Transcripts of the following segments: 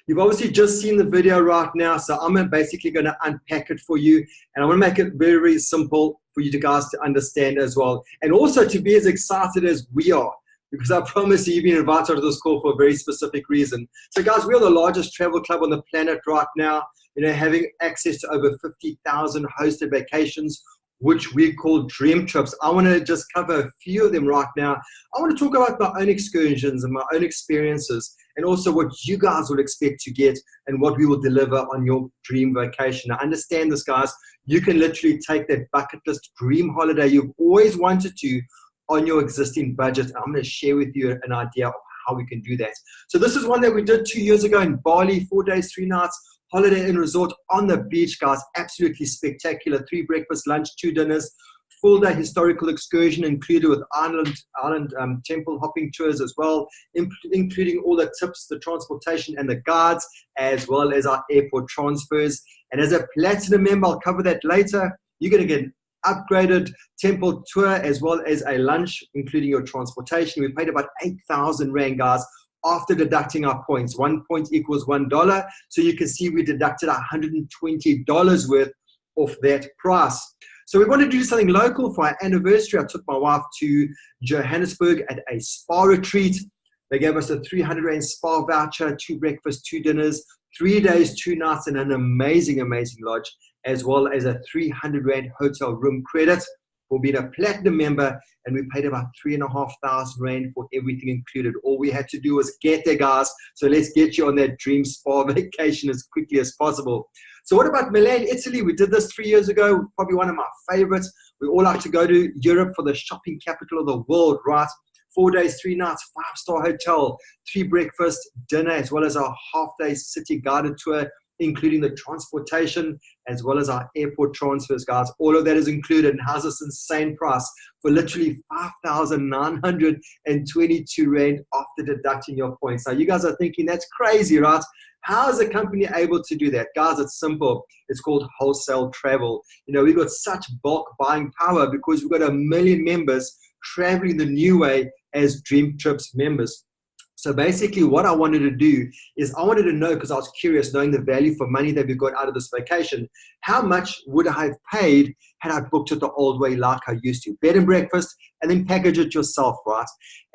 You've obviously just seen the video right now, so I'm basically going to unpack it for you, and I want to make it very, very simple for you guys to understand as well, and also to be as excited as we are, because I promise you've been invited to this call for a very specific reason. So guys, we are the largest travel club on the planet right now, having access to over 50,000 hosted vacations, which we call dream trips. I want to just cover a few of them right now. I want to talk about my own excursions and my own experiences, and also what you guys would expect to get and what we will deliver on your dream vacation. Now, understand this, guys. You can literally take that bucket list dream holiday you've always wanted to on your existing budget. I'm going to share with you an idea of how we can do that. So this is one that we did 2 years ago in Bali, 4 days, 3 nights. Holiday Inn Resort on the beach, guys. Absolutely spectacular. 3 breakfasts, lunch, 2 dinners. Full day historical excursion included with island temple hopping tours as well, including all the tips, the transportation and the guides, as well as our airport transfers. And as a platinum member, I'll cover that later, you're going to get an upgraded temple tour as well as a lunch, including your transportation. We paid about 8,000 Rand, guys, after deducting our points. 1 point equals $1. So you can see we deducted $120 worth of that price. So we wanted to do something local for our anniversary. I took my wife to Johannesburg at a spa retreat. They gave us a 300 Rand spa voucher, 2 breakfasts, 2 dinners, 3 days, 2 nights, and an amazing, amazing lodge, as well as a 300 Rand hotel room credit for being a platinum member, and we paid about 3,500 Rand for everything included. All we had to do was get there, guys. So let's get you on that dream spa vacation as quickly as possible. So what about Milan, Italy? We did this 3 years ago, probably one of my favorites. We all like to go to Europe for the shopping capital of the world, right? 4 days, 3 nights, 5-star hotel, 3 breakfasts, dinner, as well as our half-day city guided tour, including the transportation, as well as our airport transfers, guys. All of that is included and has this insane price for literally 5,922 Rand after deducting your points. Now, you guys are thinking, that's crazy, right? How is a company able to do that? Guys, it's simple. It's called wholesale travel. We've got such bulk buying power because we've got 1 million members traveling the new way as Dream Trips members. So basically what I wanted to do is I wanted to know, because I was curious, knowing the value for money that we got out of this vacation, how much would I have paid had I booked it the old way like I used to? Bed and breakfast, and then package it yourself, right?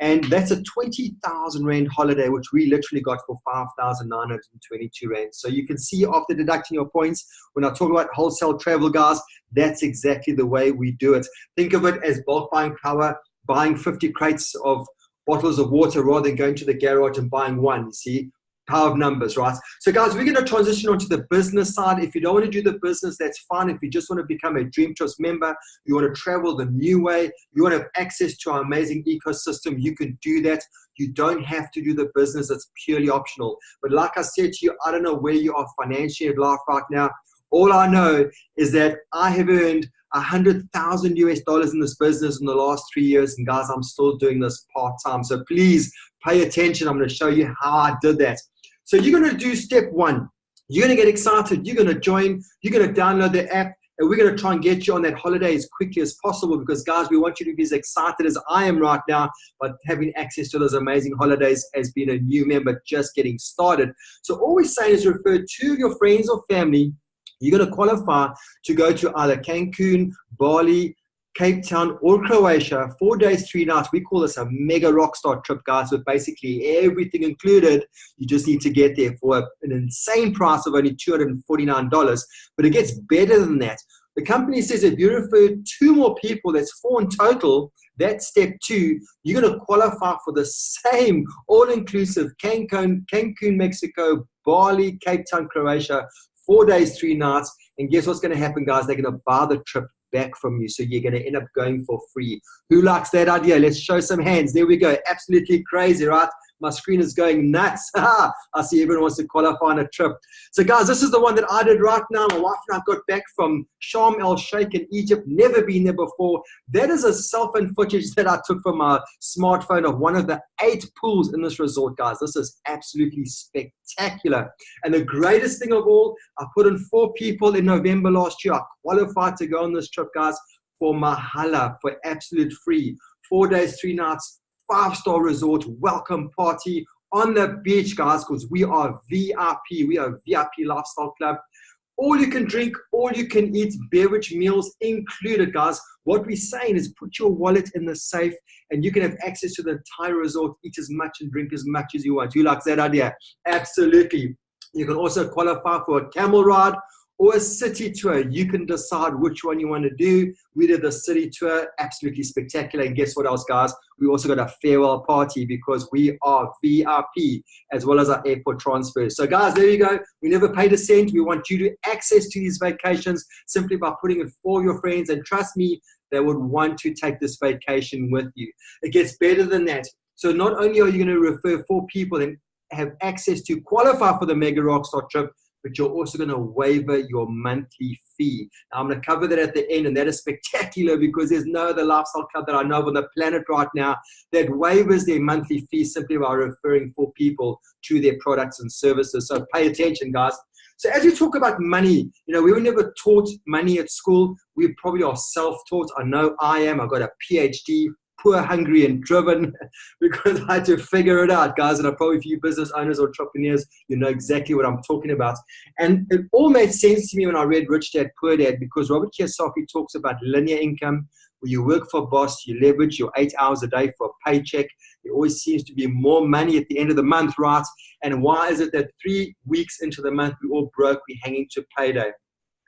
And that's a 20,000 Rand holiday, which we literally got for 5,922 Rand. So you can see after deducting your points, when I talk about wholesale travel, guys, that's exactly the way we do it. Think of it as bulk buying power, buying 50 crates of bottles of water rather than going to the garage and buying one. You see, power of numbers, right? So guys, we're going to transition onto the business side. If you don't want to do the business, that's fine. If you just want to become a Dream Trips member, you want to travel the new way, you want to have access to our amazing ecosystem, you can do that. You don't have to do the business. It's purely optional. But like I said to you, I don't know where you are financially in life right now. All I know is that I have earned $100,000 in this business in the last 3 years, and guys, I'm still doing this part-time. So please pay attention. I'm going to show you how I did that. So you're going to do step 1. You're going to get excited. You're going to join. You're going to download the app, and we're going to try and get you on that holiday as quickly as possible, because guys, we want you to be as excited as I am right now by having access to those amazing holidays as being a new member just getting started. So all we're saying is refer 2 of your friends or family. You're going to qualify to go to either Cancun, Bali, Cape Town, or Croatia, 4 days, 3 nights. We call this a mega rockstar trip, guys, with basically everything included. You just need to get there for an insane price of only $249. But it gets better than that. The company says if you refer 2 more people, that's 4 in total, that's step 2, you're going to qualify for the same all-inclusive Cancun, Mexico, Bali, Cape Town, Croatia, 4 days, 3 nights, and guess what's going to happen, guys? They're going to buy the trip back from you, so you're going to end up going for free. Who likes that idea? Let's show some hands. There we go. Absolutely crazy, right? My screen is going nuts. I see everyone wants to qualify on a trip. So guys, this is the one that I did right now. My wife and I got back from Sharm el Sheikh in Egypt. Never been there before. That is a cell phone footage that I took from my smartphone of one of the 8 pools in this resort, guys. This is absolutely spectacular. And the greatest thing of all, I put in 4 people in November last year. I qualified to go on this trip, guys, for Mahala, for absolute free. 4 days, 3 nights. 5-star resort, welcome party, on the beach, guys, because we are VIP. We are VIP Lifestyle Club. All you can drink, all you can eat, beverage meals included, guys. What we're saying is put your wallet in the safe and you can have access to the entire resort, eat as much and drink as much as you want. You like that idea? Absolutely. You can also qualify for a camel ride or a city tour. You can decide which one you want to do. We did the city tour, absolutely spectacular. And guess what else, guys? We also got a farewell party because we are VIP as well as our airport transfers. So guys, there you go. We never paid a cent. We want you to access to these vacations simply by putting it for your friends. And trust me, they would want to take this vacation with you. It gets better than that. So not only are you going to refer 4 people and have access to qualify for the Mega Rockstar trip, but you're also going to waiver your monthly fee. Now, I'm going to cover that at the end, and that is spectacular because there's no other lifestyle club that I know of on the planet right now that waivers their monthly fee simply by referring 4 people to their products and services. So pay attention, guys. So as we talk about money, we were never taught money at school. We probably are self-taught. I know I am. I've got a PhD. Poor, hungry, and driven because I had to figure it out, guys. And I probably, for you business owners or entrepreneurs, you know exactly what I'm talking about. And it all made sense to me when I read Rich Dad, Poor Dad, because Robert Kiyosaki talks about linear income, where you work for a boss, you leverage your 8 hours a day for a paycheck. There always seems to be more money at the end of the month, right? And why is it that 3 weeks into the month, we're all broke, we're hanging to payday?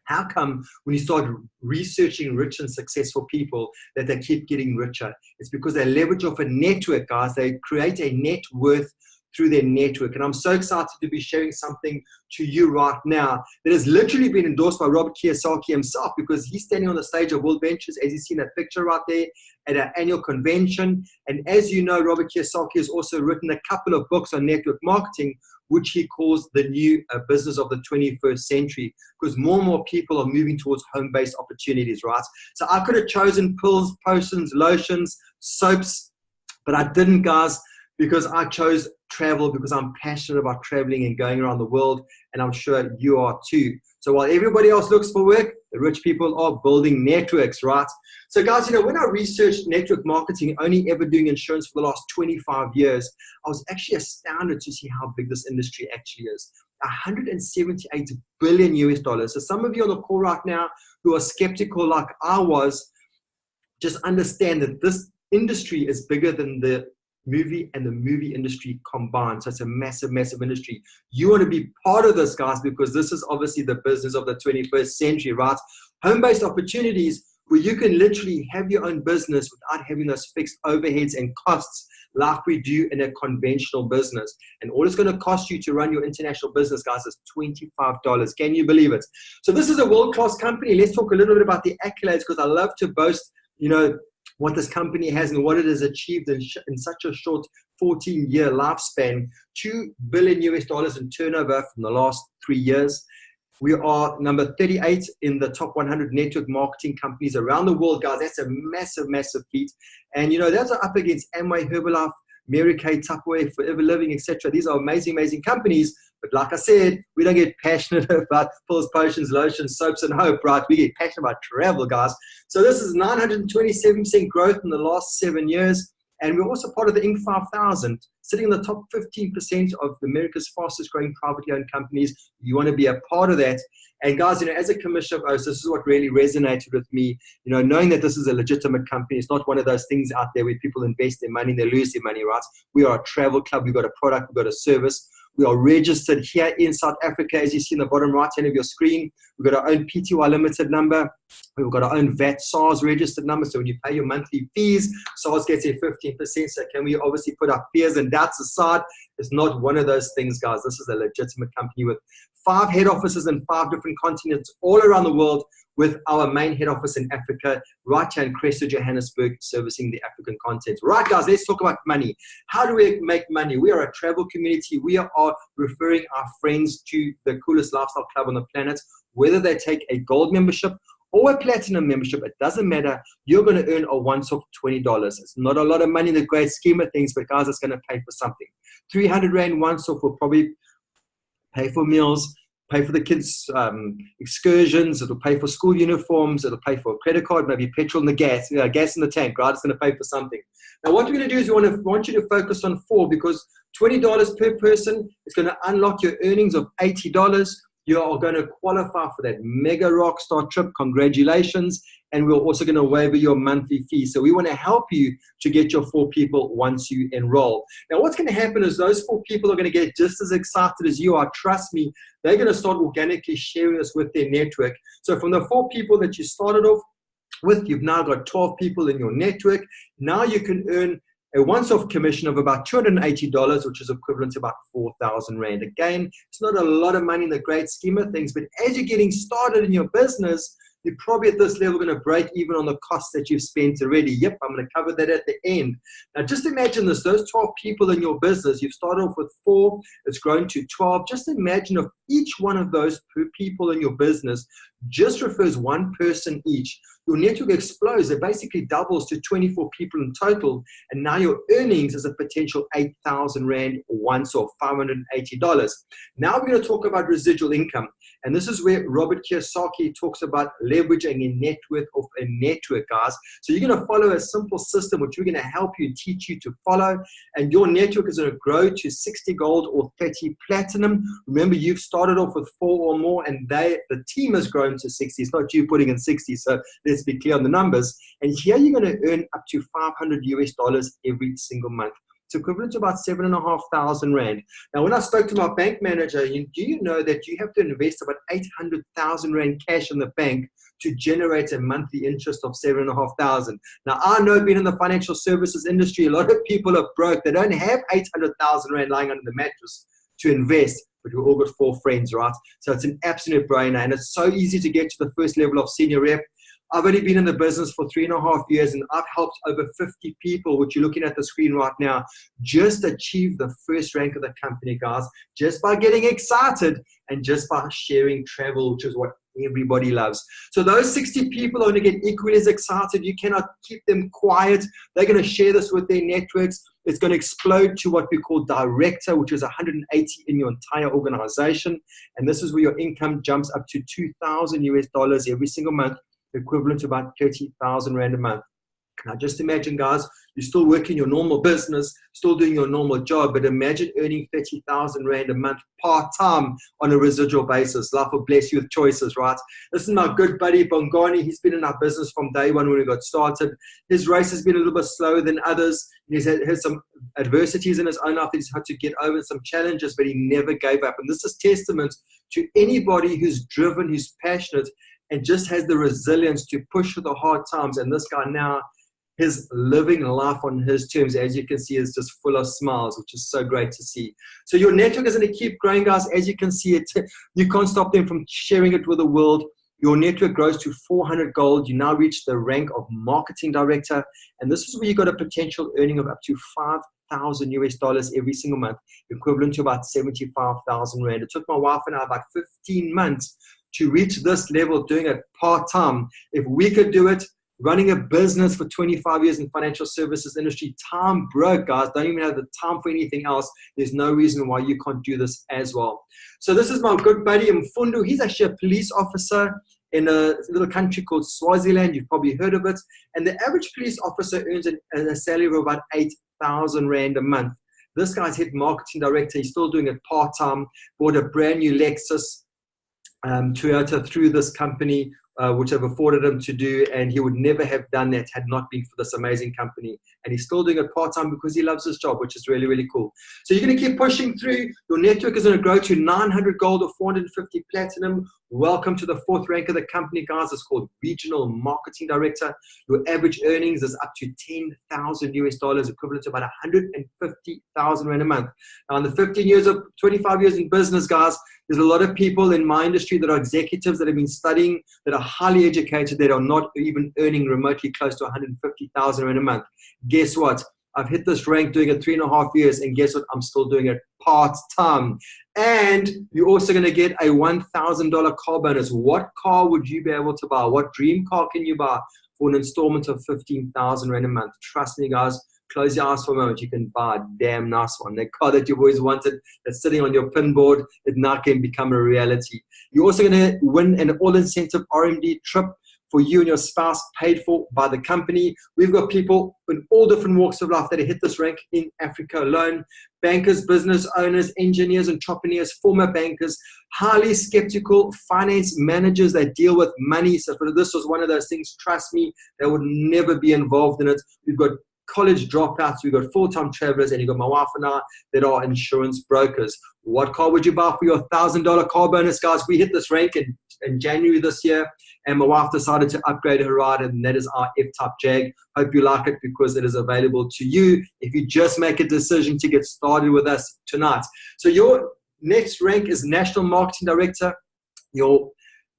How come when you start researching rich and successful people that they keep getting richer? It's because they leverage off a network, guys. They create a net worth through their network. And I'm so excited to be sharing something to you right now that has literally been endorsed by Robert Kiyosaki himself, because he's standing on the stage of World Ventures, as you see in that picture right there, at our annual convention. And as you know, Robert Kiyosaki has also written a couple of books on network marketing, which he calls the new business of the 21st century, because more and more people are moving towards home-based opportunities, right? So I could have chosen pills, potions, lotions, soaps, but I didn't, guys, because I chose travel, because I'm passionate about traveling and going around the world, and I'm sure you are too. So while everybody else looks for work, the rich people are building networks, right? So guys, when I researched network marketing, only ever doing insurance for the last 25 years, I was actually astounded to see how big this industry actually is. 178 billion US dollars. So some of you on the call right now who are skeptical like I was, just understand that this industry is bigger than the movie and the movie industry combined. So it's a massive, massive industry. You want to be part of this, guys, because this is obviously the business of the 21st century, right? Home-based opportunities where you can literally have your own business without having those fixed overheads and costs like we do in a conventional business. And all it's going to cost you to run your international business, guys, is $25. Can you believe it? So this is a world-class company. Let's talk a little bit about the accolades, because I love to boast, what this company has and what it has achieved in such a short 14-year lifespan. $2 billion US dollars in turnover from the last 3 years. We are number 38 in the top 100 network marketing companies around the world, guys. That's a massive, massive feat. And, those are up against Amway, Herbalife, Mary Kay, Tupperware, Forever Living, etc. These are amazing, amazing companies. But like I said, we don't get passionate about pills, potions, lotions, soaps, and hope, right? We get passionate about travel, guys. So this is 927% growth in the last 7 years. And we're also part of the Inc. 5000, sitting in the top 15% of America's fastest growing privately owned companies. You want to be a part of that. And guys, as a commissioner of oaths, this is what really resonated with me, knowing that this is a legitimate company. It's not one of those things out there where people invest their money and they lose their money, right? We are a travel club. We've got a product. We've got a service. We are registered here in South Africa, as you see in the bottom right-hand of your screen. We've got our own PTY limited number. We've got our own VAT SARS registered number. So when you pay your monthly fees, SARS gets a 15%. So can we obviously put our fears and doubts aside? It's not one of those things, guys. This is a legitimate company with 5 head offices in 5 different continents all around the world, with our main head office in Africa, right here in Cressida, Johannesburg, servicing the African continent. Right, guys, let's talk about money. How do we make money? We are a travel community. We are referring our friends to the coolest lifestyle club on the planet, whether they take a gold membership or a platinum membership. It doesn't matter. You're going to earn a once-off $20. It's not a lot of money in the great scheme of things, but guys, it's going to pay for something. 300 Rand once-off will probably pay for meals, pay for the kids' excursions. It'll pay for school uniforms. It'll pay for a credit card, maybe petrol in the gas in the tank, right? It's going to pay for something. Now, what we're going to do is we want you to focus on 4, because $20 per person. It's going to unlock your earnings of $80. You are going to qualify for that mega rockstar trip. Congratulations. And we're also going to waiver your monthly fee. So we want to help you to get your 4 people once you enroll. Now, what's going to happen is those 4 people are going to get just as excited as you are. Trust me, they're going to start organically sharing this with their network. So from the 4 people that you started off with, you've now got 12 people in your network. Now you can earn a once-off commission of about $280, which is equivalent to about 4,000 Rand. Again, it's not a lot of money in the great scheme of things, but as you're getting started in your business, you're probably at this level going to break even on the costs that you've spent already. Yep, I'm going to cover that at the end. Now, just imagine this. Those 12 people in your business, you've started off with 4, it's grown to 12. Just imagine if each one of those people in your business just refers 1 person each. Your network explodes. It basically doubles to 24 people in total. And now your earnings is a potential 8,000 Rand once or $580. Now we're going to talk about residual income. And this is where Robert Kiyosaki talks about leveraging a net worth of a network, guys. So you're going to follow a simple system, which we're going to help you and teach you to follow. And your network is going to grow to 60 gold or 30 platinum. Remember, you've started off with 4 or more, and the team has grown to 60. It's not you putting in 60. So let's be clear on the numbers. And here you're going to earn up to $500 every single month. It's equivalent to about 7,500 Rand. Now, when I spoke to my bank manager, do you know that you have to invest about 800,000 Rand cash in the bank to generate a monthly interest of 7,500? Now, I know being in the financial services industry, a lot of people are broke. They don't have 800,000 Rand lying under the mattress to invest, but we've all got 4 friends, right? So it's an absolute brainer, and it's so easy to get to the first level of senior rep. I've only been in the business for 3.5 years, and I've helped over 50 people, which you're looking at the screen right now, just achieve the first rank of the company, guys, just by getting excited and just by sharing travel, which is what everybody loves. So those 60 people are going to get equally as excited. You cannot keep them quiet. They're going to share this with their networks. It's going to explode to what we call director, which is 180 in your entire organization. And this is where your income jumps up to $2,000 every single month, equivalent to about 30,000 Rand a month. Now, just imagine, guys, you're still working your normal business, still doing your normal job, but imagine earning 30,000 Rand a month part-time on a residual basis. Life will bless you with choices, right? This is my good buddy, Bongani. He's been in our business from day one when we got started. His race has been a little bit slower than others. He's had some adversities in his own life. He's had to get over some challenges, but he never gave up. And this is testament to anybody who's driven, who's passionate, and just has the resilience to push through the hard times. And this guy now is living life on his terms. As you can see, is just full of smiles, which is so great to see. So your network is going to keep growing, guys. As you can see, it, you can't stop them from sharing it with the world. Your network grows to 400 gold. You now reach the rank of marketing director. And this is where you got a potential earning of up to $5,000 every single month, equivalent to about 75,000 Rand. It took my wife and I about 15 months to reach this level, doing it part-time. If we could do it, running a business for 25 years in financial services industry, time broke, guys. Don't even have the time for anything else. There's no reason why you can't do this as well. So this is my good buddy, Mfundo. He's actually a police officer in a little country called Swaziland. You've probably heard of it. And the average police officer earns a salary of about 8,000 Rand a month. This guy's head marketing director. He's still doing it part-time. Bought a brand new Lexus Toyota through this company, which have afforded him to do, and he would never have done that had not been for this amazing company. And he's still doing it part-time because he loves his job, which is really, really cool. So you're going to keep pushing through. Your network is going to grow to 900 gold or 450 platinum. Welcome to the 4th rank of the company, guys. It's called Regional Marketing Director. Your average earnings is up to $10,000, equivalent to about 150,000 Rand a month. Now, in the 25 years in business, guys, there's a lot of people in my industry that are executives that have been studying, that are highly educated, that are not even earning remotely close to 150,000 Rand a month. Guess what? I've hit this rank doing it 3.5 years, and guess what? I'm still doing it part-time. And you're also going to get a $1,000 car bonus. What car would you be able to buy? What dream car can you buy for an installment of 15,000 Rand a month? Trust me, guys. Close your eyes for a moment. You can buy a damn nice one. That car that you've always wanted, that's sitting on your pin board, it now can become a reality. You're also going to win an all-incentive RMD trip for you and your spouse, paid for by the company. We've got people in all different walks of life that have hit this rank in Africa alone. Bankers, business owners, engineers, entrepreneurs, former bankers, highly skeptical finance managers that deal with money. So for this was one of those things, trust me, they would never be involved in it. We've got college dropouts, we've got full-time travelers, and you've got my wife and I that are insurance brokers. What car would you buy for your $1,000 car bonus, guys? We hit this rank in January this year, and my wife decided to upgrade her ride, and that is our F-Type Jag. Hope you like it because it is available to you if you just make a decision to get started with us tonight. So your next rank is National Marketing Director. Your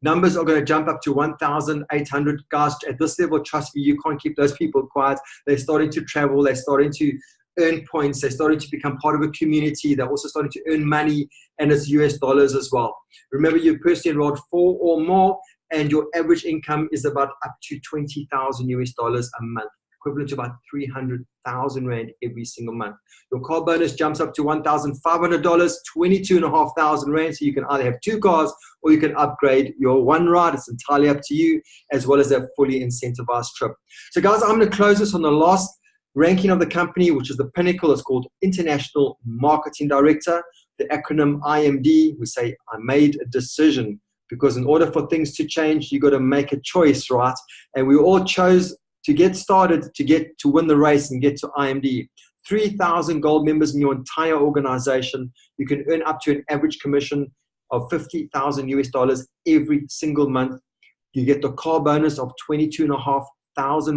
numbers are going to jump up to 1,800. Guys, at this level, trust me, you can't keep those people quiet. They're starting to travel. They're starting to earn points. They're starting to become part of a community. They're also starting to earn money, and it's US dollars as well. Remember, you personally enrolled 4 or more, and your average income is about up to 20,000 US dollars a month, equivalent to about 300,000 Rand every single month. Your car bonus jumps up to $1,500, 22,500 Rand. So you can either have 2 cars or you can upgrade your one ride. It's entirely up to you, as well as a fully incentivized trip. So guys, I'm going to close this on the last ranking of the company, which is the pinnacle. It's called International Marketing Director, the acronym IMD. We say, I made a decision, because in order for things to change, you got to make a choice, right? And we all chose to get started, to win the race and get to IMD. 3,000 gold members in your entire organization. You can earn up to an average commission of 50,000 US dollars every single month. You get the car bonus of 22,500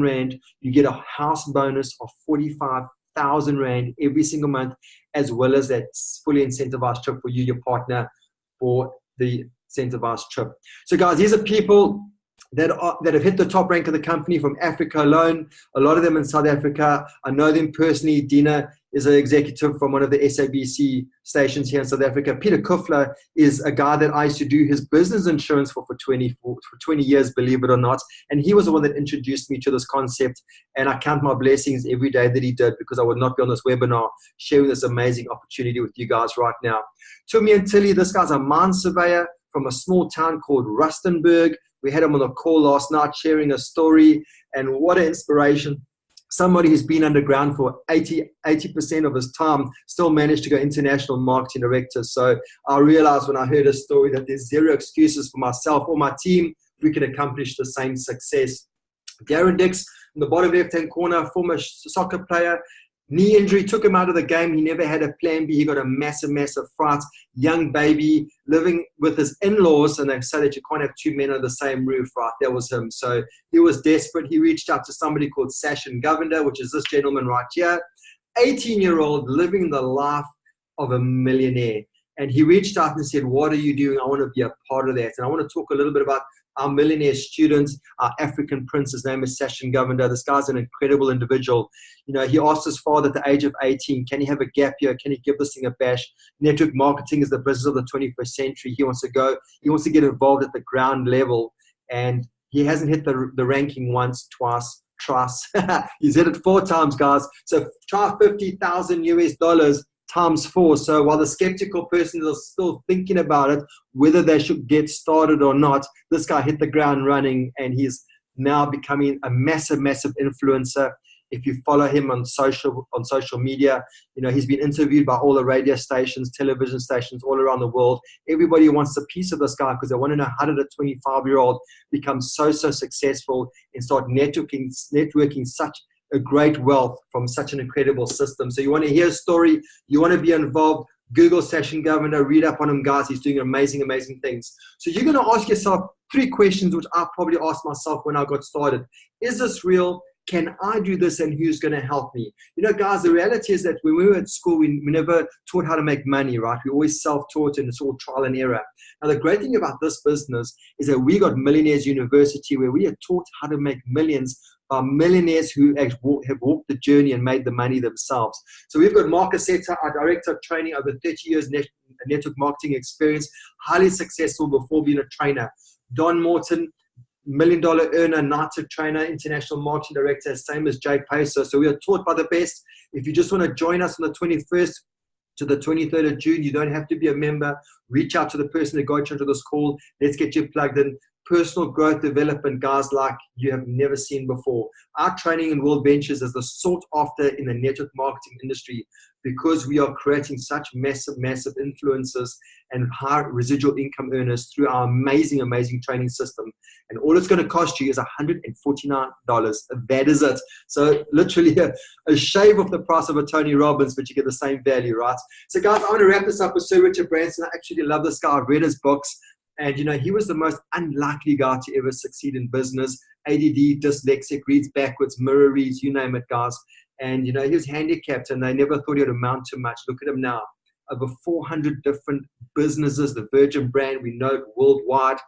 Rand. You get a house bonus of 45,000 Rand every single month, as well as that fully incentivized trip for you, your partner, for the incentivized trip. So guys, these are people that have hit the top rank of the company from Africa alone. A lot of them in South Africa. I know them personally. Dina is an executive from one of the SABC stations here in South Africa. Peter Kuffler is a guy that I used to do his business insurance for 20 years, believe it or not. And he was the one that introduced me to this concept. And I count my blessings every day that he did, because I would not be on this webinar sharing this amazing opportunity with you guys right now. Tumi and Tilly, this guy's a mine surveyor from a small town called Rustenburg. We had him on a call last night sharing a story, and what an inspiration. Somebody who's been underground for 80% of his time still managed to go international marketing director. So I realized when I heard his story that there's zero excuses for myself or my team. We can accomplish the same success. Darren Dix, in the bottom left-hand corner, former soccer player. Knee injury took him out of the game. He never had a plan B. He got a massive, massive fright. Young baby living with his in-laws, and they say that you can't have 2 men under the same roof, right? That was him. So he was desperate. He reached out to somebody called Sachin Govender, which is this gentleman right here, 18-year-old living the life of a millionaire. And he reached out and said, what are you doing? I want to be a part of that. And I want to talk a little bit about our millionaire student, our African prince. His name is Sachin Govender. This guy's an incredible individual. You know, he asked his father at the age of 18, can he have a gap year? Can he give this thing a bash? Network marketing is the business of the 21st century. He wants to go. He wants to get involved at the ground level. And he hasn't hit the ranking once, twice, thrice. He's hit it 4 times, guys. So try 50,000 US dollars times 4. So while the skeptical person is still thinking about it, whether they should get started or not, this guy hit the ground running, and he's now becoming a massive, massive influencer. If you follow him on social media, you know, he's been interviewed by all the radio stations, television stations all around the world. Everybody wants a piece of this guy because they want to know, how did a 25-year-old become so successful and start networking such a great wealth from such an incredible system. So you want to hear a story, you want to be involved, Google Sachin Govender, read up on him, guys. He's doing amazing, amazing things. So you're going to ask yourself 3 questions, which I probably asked myself when I got started. Is this real? Can I do this, and who's going to help me? You know, guys, the reality is that when we were at school, we never taught how to make money, right? We always self-taught, and it's all trial and error. Now, the great thing about this business is that we got Millionaires University, where we are taught how to make millions by millionaires who have walked the journey and made the money themselves. So we've got Mark Assetta, our director of training, over 30 years network marketing experience, highly successful before being a trainer. Don Morton, $1 million earner, NITIC trainer, international marketing director, same as Jake Pacer. So we are taught by the best. If you just want to join us on the 21st to the 23rd of June, you don't have to be a member. Reach out to the person that got you into this call. Let's get you plugged in. personal growth development, guys, like you have never seen before. Our training in World Ventures is the sought after in the network marketing industry because we are creating such massive, massive influencers and high residual income earners through our amazing, amazing training system. And all it's going to cost you is $149. That is it. So literally a shave of the price of a Tony Robbins, but you get the same value, right? So guys, I want to wrap this up with Sir Richard Branson. I actually love this guy. I've read his books. And, you know, he was the most unlikely guy to ever succeed in business. ADD, dyslexic, reads backwards, mirror reads, you name it, guys. And, you know, he was handicapped and they never thought he would amount to much. Look at him now. Over 400 different businesses, the Virgin brand, we know it worldwide.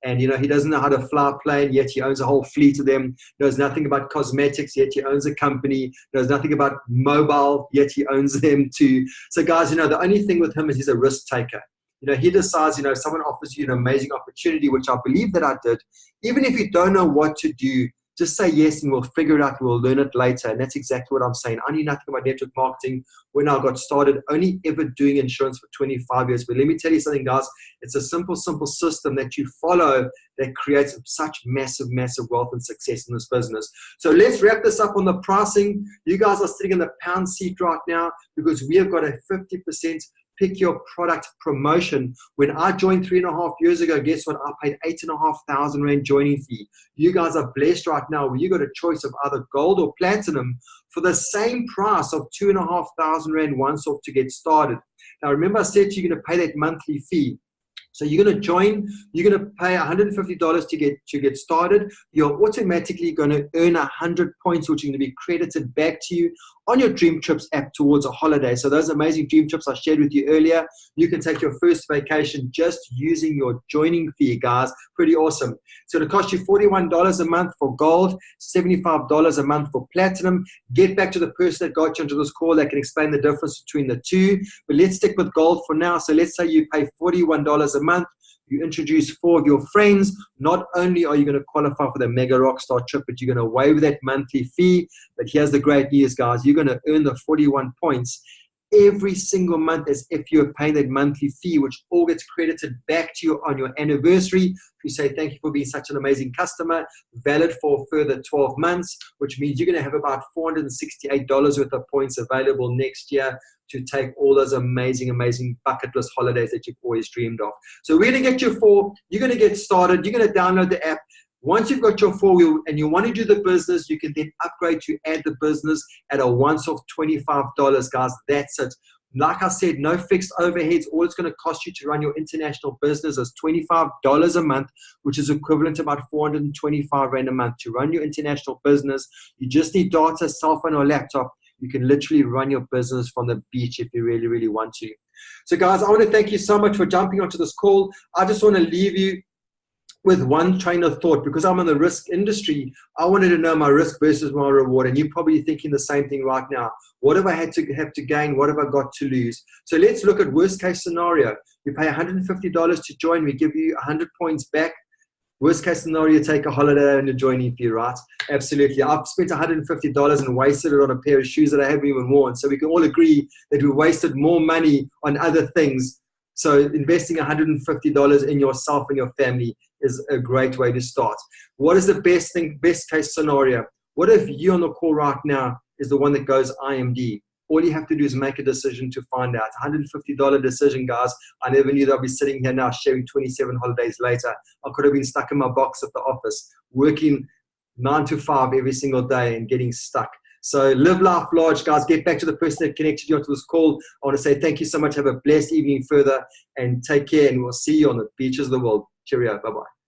And, you know, he doesn't know how to fly a plane, yet he owns a whole fleet of them. Knows nothing about cosmetics, yet he owns a company. Knows nothing about mobile, yet he owns them too. So, guys, you know, the only thing with him is he's a risk taker. You know, he decides, you know, if someone offers you an amazing opportunity, which I believe that I did, even if you don't know what to do, just say yes and we'll figure it out. We'll learn it later. And that's exactly what I'm saying. I knew nothing about network marketing when I got started, only ever doing insurance for 25 years. But let me tell you something, guys. It's a simple, simple system that you follow that creates such massive, massive wealth and success in this business. So let's wrap this up on the pricing. You guys are sitting in the pound seat right now because we have got a 50% pick your product promotion. When I joined 3.5 years ago, guess what? I paid 8,500 Rand joining fee. You guys are blessed right now where you got a choice of either gold or platinum for the same price of 2,500 Rand once off to get started. Now, remember I said you're going to pay that monthly fee. So you're going to join, you're going to pay $150 to get started. You're automatically going to earn 100 points, which are going to be credited back to you on your Dream Trips app towards a holiday. So those amazing Dream Trips I shared with you earlier, you can take your first vacation just using your joining fee, guys. Pretty awesome. So it'll cost you $41 a month for gold, $75 a month for platinum. Get back to the person that got you onto this call that can explain the difference between the two. But let's stick with gold for now. So let's say you pay $41 a month. You introduce 4 of your friends. Not only are you going to qualify for the Mega Rockstar trip, but you're going to waive that monthly fee. But here's the great news, guys. You're going to earn the 41 points every single month as if you were paying that monthly fee, which all gets credited back to you on your anniversary. You say, thank you for being such an amazing customer, valid for a further 12 months, which means you're going to have about $468 worth of points available next year to take all those amazing, amazing bucket list holidays that you've always dreamed of. So we're going to get you 4. You're going to get started. You're going to download the app. Once you've got your 4-wheel and you want to do the business, you can then upgrade to add the business at a once-off $25, guys. That's it. Like I said, no fixed overheads. All it's going to cost you to run your international business is $25 a month, which is equivalent to about 425 Rand a month. To run your international business, you just need data, cell phone, or laptop. You can literally run your business from the beach if you really, really want to. So, guys, I want to thank you so much for jumping onto this call. I just want to leave you with one train of thought. Because I'm in the risk industry, I wanted to know my risk versus my reward. And you're probably thinking the same thing right now. What have I have to gain? What have I got to lose? So let's look at worst case scenario. You pay $150 to join. We give you 100 points back. Worst case scenario, you take a holiday and a joining fee, right? Absolutely. I've spent $150 and wasted it on a pair of shoes that I haven't even worn. So we can all agree that we wasted more money on other things. So investing $150 in yourself and your family is a great way to start. What is the best case scenario? What if you on the call right now is the one that goes IMD? All you have to do is make a decision to find out. $150 decision, guys. I never knew that I'd be sitting here now sharing 27 holidays later. I could have been stuck in my box at the office, working 9 to 5 every single day and getting stuck. So live life large, guys. Get back to the person that connected you onto this call. I want to say thank you so much. Have a blessed evening further and take care. And we'll see you on the beaches of the world. Cheerio. Bye-bye.